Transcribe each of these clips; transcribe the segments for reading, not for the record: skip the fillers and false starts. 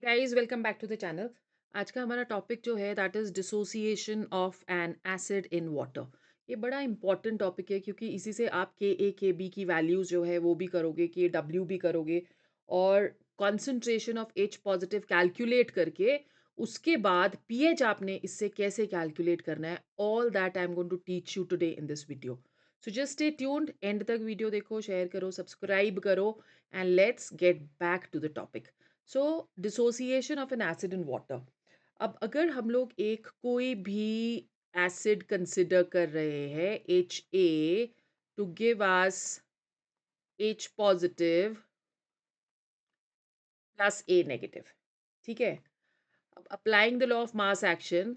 Guys welcome back to the channel. आज का हमारा टॉपिक जो है that is dissociation of an acid in water. ये बड़ा इंपॉर्टेंट टॉपिक है क्योंकि इसी से आप के ए के बी की वैल्यूज़ जो है वो भी करोगे, के डब्ल्यू भी करोगे और concentration of H positive calculate करके उसके बाद पीएच आपने इससे कैसे कैलकुलेट करना है, all that I am going to teach you today in this video. So just stay tuned, and तक वीडियो देखो, शेयर करो, सब्सक्राइब करो and let's get back to the topic. So dissociation of an acid in water. अब अगर हम लोग एक कोई भी एसिड कंसिडर कर रहे हैं, H A, to give us H positive plus A negative, ठीक है। अब applying the law of mass action,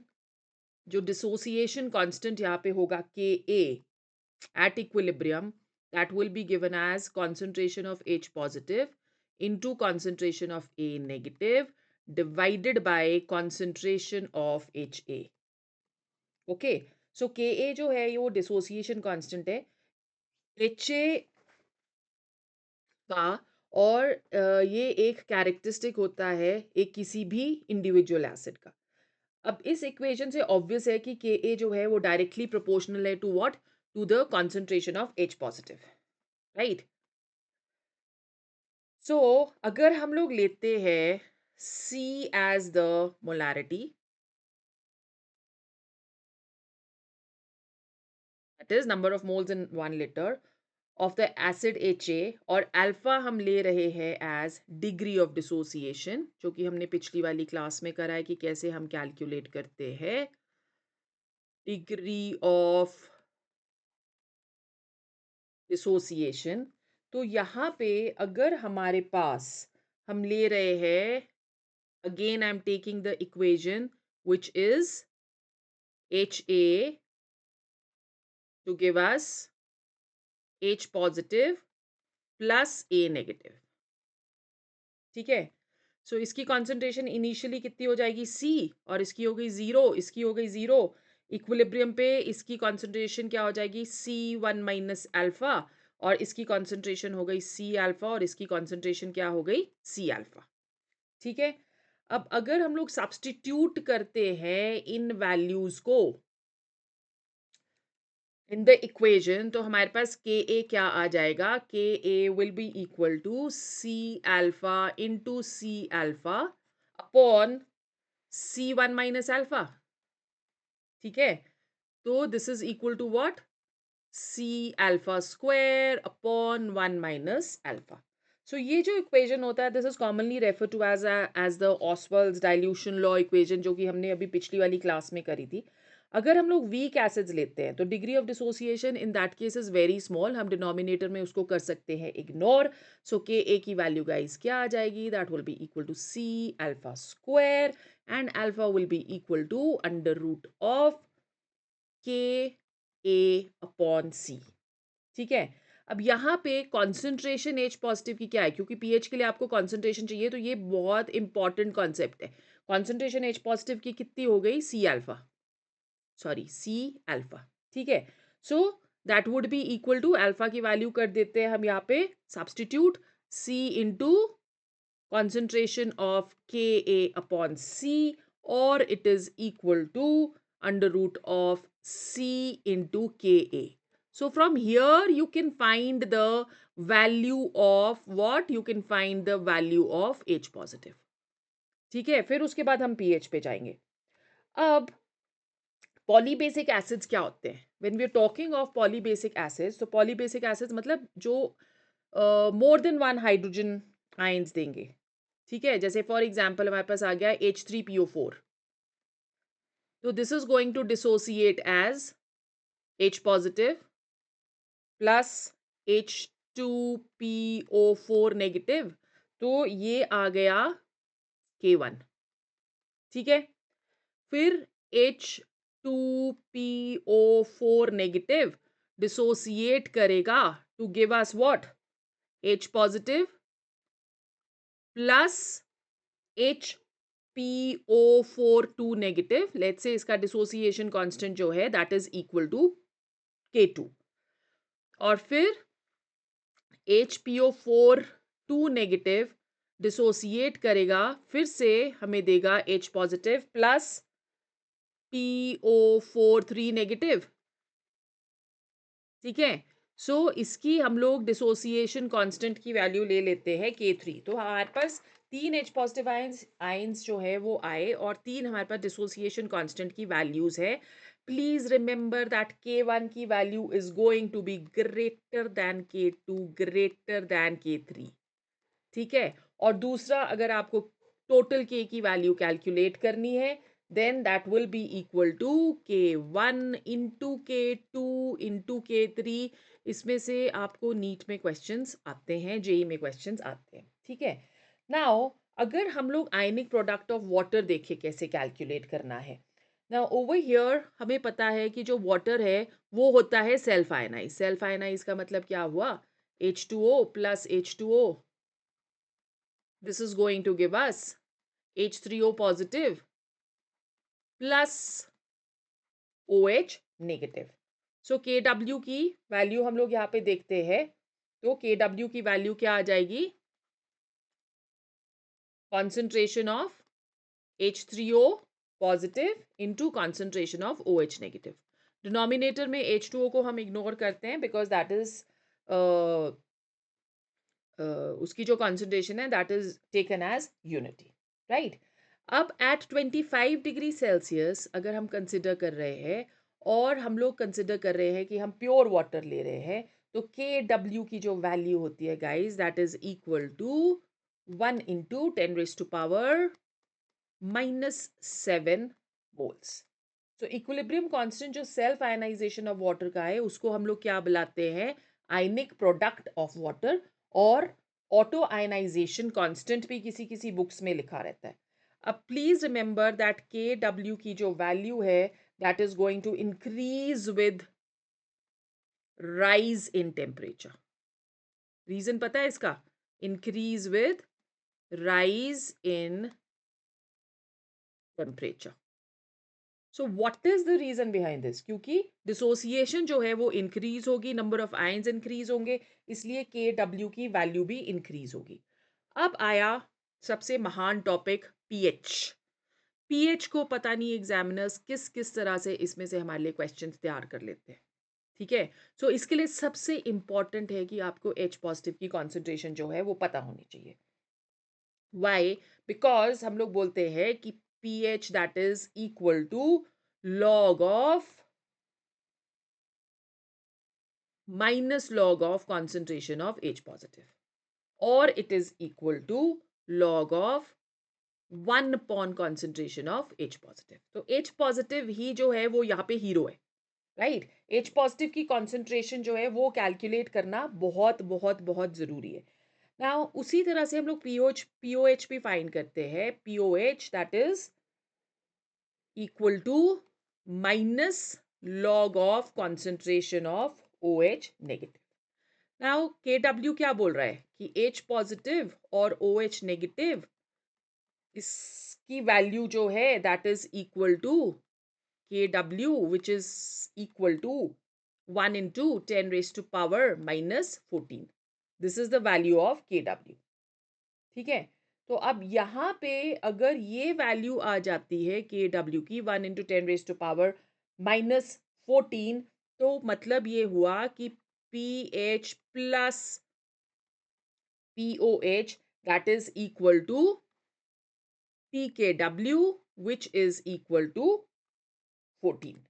जो डिसोसिएशन कांस्टेंट यहाँ पे होगा के ए at equilibrium, that will be given as concentration of H positive into concentration of A negative divided by concentration of HA. Okay, so Ka जो है ये वो dissociation constant है HA का, और ये एक कैरेक्टरिस्टिक होता है एक किसी भी इंडिविजुअल एसिड का। अब इस इक्वेशन से ऑब्वियस है कि के ए जो है वो डायरेक्टली प्रोपोर्शनल है to what, to the concentration of H positive, right. So अगर हम लोग लेते हैं C as the molarity, that is number of moles in 1 litre of the acid HA, और अल्फा हम ले रहे हैं एज डिग्री ऑफ डिसोसिएशन, जो कि हमने पिछली वाली क्लास में करा है कि कैसे हम कैलकुलेट करते हैं डिग्री ऑफ डिसोसिएशन। तो यहाँ पे अगर हमारे पास हम ले रहे हैं, again I am taking the equation which is HA to give us H positive plus A negative, ठीक है। सो इसकी कॉन्सेंट्रेशन इनिशियली कितनी हो जाएगी C, और इसकी हो गई 0, इसकी हो गई 0। इक्विलिब्रियम पे इसकी कॉन्सेंट्रेशन क्या हो जाएगी, C1 माइनस अल्फा, और इसकी कॉन्सेंट्रेशन हो गई C अल्फा, और इसकी कॉन्सेंट्रेशन क्या हो गई, C अल्फा, ठीक है। अब अगर हम लोग सब्स्टिट्यूट करते हैं इन वैल्यूज को इन द इक्वेशन, तो हमारे पास के ए क्या आ जाएगा, K A will be equal to C alpha into C alpha upon C one minus alpha, ठीक है। तो this is equal to what, C alpha square upon 1 minus alpha. So ये जो इक्वेशन होता है this is commonly refer to as the Ostwald's dilution law equation, जो कि हमने अभी पिछली वाली क्लास में करी थी। अगर हम लोग वीक एसिड्स लेते हैं तो degree of dissociation in that case is very small, हम डिनोमिनेटर में उसको कर सकते हैं इग्नोर। सो के ए की वैल्यू गाइस क्या आ जाएगी, that will be equal to C alpha square, and alpha will be equal to under root of K A upon सी, ठीक है। अब यहाँ पे कॉन्सेंट्रेशन एच पॉजिटिव की क्या है, क्योंकि पीएच के लिए आपको कॉन्सेंट्रेशन चाहिए, तो ये बहुत इंपॉर्टेंट कॉन्सेप्ट है। कॉन्सेंट्रेशन एच पॉजिटिव की कितनी हो गई, C alpha, sorry C alpha, ठीक है। So that would be equal to, alpha की वैल्यू कर देते हैं हम यहाँ पे substitute, C into concentration of Ka upon C, or it is equal to under root of C into Ka. So from here you can find the value of what? You can find the value of H positive. ठीक है, फिर उसके बाद हम pH पे जाएंगे। अब polybasic acids क्या होते हैं? When we are talking of polybasic acids, तो polybasic acids मतलब जो more than one hydrogen ions देंगे, ठीक है। जैसे फॉर एग्जाम्पल हमारे पास आ गया H3PO4, तो this is going to dissociate as H positive plus H2PO4 negative, तो ये आ गया K1, ठीक है। फिर H2PO4 नेगेटिव डिसोसिएट करेगा to give us what, H positive plus HPO4 negative, let's say इसका डिसोसिएशन कांस्टेंट जो है that is equal to K2, और फिर HPO4 नेगेटिव डिसोसिएट करेगा, फिर से हमें देगा H positive plus PO4 negative. ठीक है, सो इसकी हम लोग डिसोसिएशन कांस्टेंट की वैल्यू ले लेते हैं K3। तो हमारे पास 3 H पॉजिटिव आयंस जो है वो आए और 3 हमारे पास डिसोसिएशन कांस्टेंट की वैल्यूज है। प्लीज रिमेंबर दैट K1 की value is going to be greater than K2 greater than K3। ठीक है, और दूसरा अगर आपको टोटल K की वैल्यू कैलकुलेट करनी है then that will be equal to K1 into K2 into K3। इसमें से आपको नीट में क्वेश्चंस आते हैं, जेई में क्वेश्चंस आते हैं। ठीक है, नाउ अगर हम लोग आयनिक प्रोडक्ट ऑफ वाटर देखें कैसे कैलकुलेट करना है। नाउ ओवर हियर हमें पता है कि जो वाटर है वो होता है सेल्फ आयनाइज। सेल्फ आयनाइज का मतलब क्या हुआ, H2O plus H2O, this is going to give us H3O positive plus OH negative. So KW की वैल्यू हम लोग यहाँ पे देखते हैं, तो KW की वैल्यू क्या आ जाएगी, concentration of H3O positive into concentration of OH negative. Denominator में H2O को हम इग्नोर करते हैं बिकॉज दैट इज उसकी जो कॉन्सेंट्रेशन है that is taken as unity, right. अब एट 25 डिग्री सेल्सियस अगर हम कंसिडर कर रहे हैं और हम लोग कंसिडर कर रहे हैं कि हम प्योर वाटर ले रहे हैं, तो KW की जो वैल्यू होती है guys that is equal to 1 into 10⁻⁻⁻⁷ moles. तो इक्विलिब्रियम कांस्टेंट जो सेल्फ आयनाइजेशन ऑफ वाटर का है उसको हम लोग क्या बुलाते हैं, आयनिक प्रोडक्ट ऑफ वाटर, और ऑटो आयनाइजेशन कांस्टेंट भी किसी किसी बुक्स में लिखा रहता है। अब प्लीज रिमेंबर दैट KW की जो वैल्यू है that is going to increase with rise in temperature. Reason पता है इसका, increase with rise in temperature. So what is the reason behind this, क्योंकि डिसोसिएशन जो है वो इंक्रीज होगी, नंबर ऑफ आयंस इंक्रीज होंगे, इसलिए KW की वैल्यू भी इंक्रीज होगी। अब आया सबसे महान टॉपिक पीएच। पीएच को पता नहीं एग्जामिनर्स किस किस तरह से इसमें से हमारे लिए क्वेश्चंस तैयार कर लेते हैं। ठीक है, सो इसके लिए सबसे इंपॉर्टेंट है कि आपको H पॉजिटिव की कॉन्सेंट्रेशन जो है वो पता होनी चाहिए। वाई, बिकॉज हम लोग बोलते हैं कि pH that is equal to log of minus log of concentration of H positive, or it is equal to log of 1 upon concentration of H positive। तो H positive ही जो है वो यहाँ पे हीरो है, राइट। H positive की concentration जो है वो कैलकुलेट करना बहुत बहुत बहुत जरूरी है। नाउ उसी तरह से हम लोग POH भी फाइंड करते हैं। POH that is equal to minus log of concentration of OH negative। Now KW क्या बोल रहा है कि H positive और OH negative इसकी वैल्यू जो है that is equal to KW which is equal to 1 into 10⁻⁻⁻14। This is the value of KW। ठीक है, तो अब यहाँ पे अगर ये वैल्यू आ जाती है KW की 1 into 10⁻⁻14, तो मतलब ये हुआ कि PH plus POH that is equal to pKW which is equal to 14,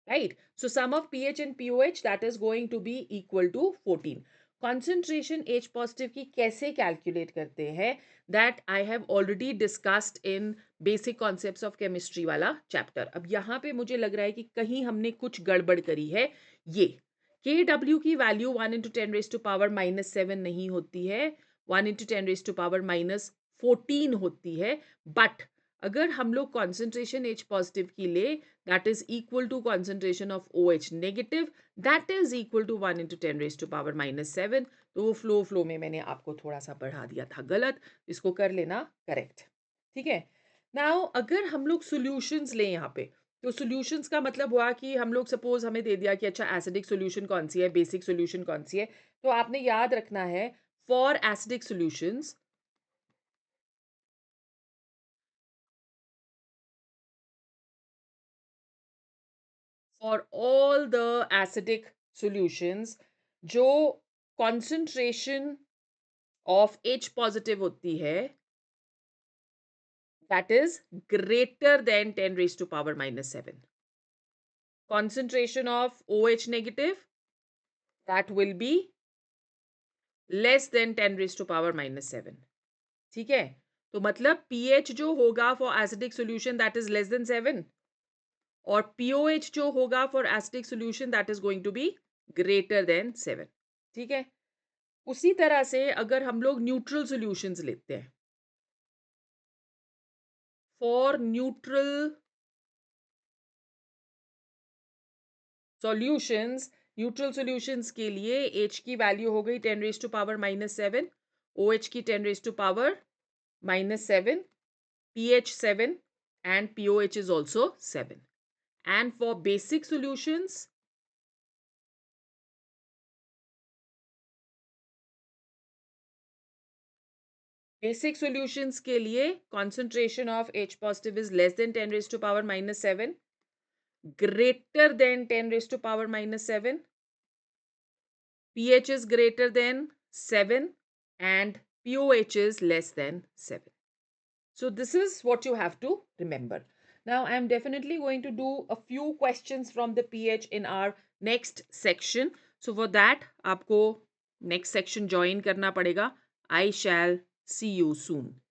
right? So sum of pH and POH that is going to be equal to 14। concentration H positive की कैसे calculate करते हैं that I have already discussed in basic concepts of chemistry वाला chapter. अब यहाँ पे मुझे लग रहा है कि कहीं हमने कुछ गड़बड़ करी है। ये KW की वैल्यू 1 into 10⁻⁻7 नहीं होती है, 1 into 10⁻⁻14 होती है। बट अगर हम लोग कॉन्सेंट्रेशन H पॉजिटिव की ले that is equal to concentration of OH negative that is equal to 1 into 10⁻⁻7। तो वो फ्लो में मैंने आपको थोड़ा सा बढ़ा दिया था गलत, इसको कर लेना करेक्ट। ठीक है, नाउ अगर हम लोग सॉल्यूशंस लें यहाँ पे, तो सॉल्यूशंस का मतलब हुआ कि हम लोग सपोज हमें दे दिया कि अच्छा एसिडिक सॉल्यूशन कौन सी है, बेसिक सॉल्यूशन कौन सी है, तो आपने याद रखना है for acidic solutions for all the acidic solutions जो concentration of H positive होती है, that is greater than 10 raised to power minus 7. Concentration of OH negative, that will be less than 10 raised to power minus 7. ठीक है, तो मतलब pH जो होगा for acidic solution that is less than 7 और POH जो होगा for acidic solution that is going to be greater than 7. ठीक है, उसी तरह से अगर हम लोग न्यूट्रल सॉल्यूशंस लेते हैं, फॉर न्यूट्रल सॉल्यूशंस के लिए H की वैल्यू हो गई 10 raise to power minus 7, OH की 10 raise to power minus 7, pH 7 and POH is also 7. And for basic solutions, के लिए concentration of H positive is less than 10 raised to power minus 7, greater than 10 raised to power minus 7, pH is greater than 7 and POH is less than 7. So this is what you have to remember. Now I am definitely going to do a few questions from the pH in our next section. So for that आपको next section join करना पड़ेगा. I shall see you soon.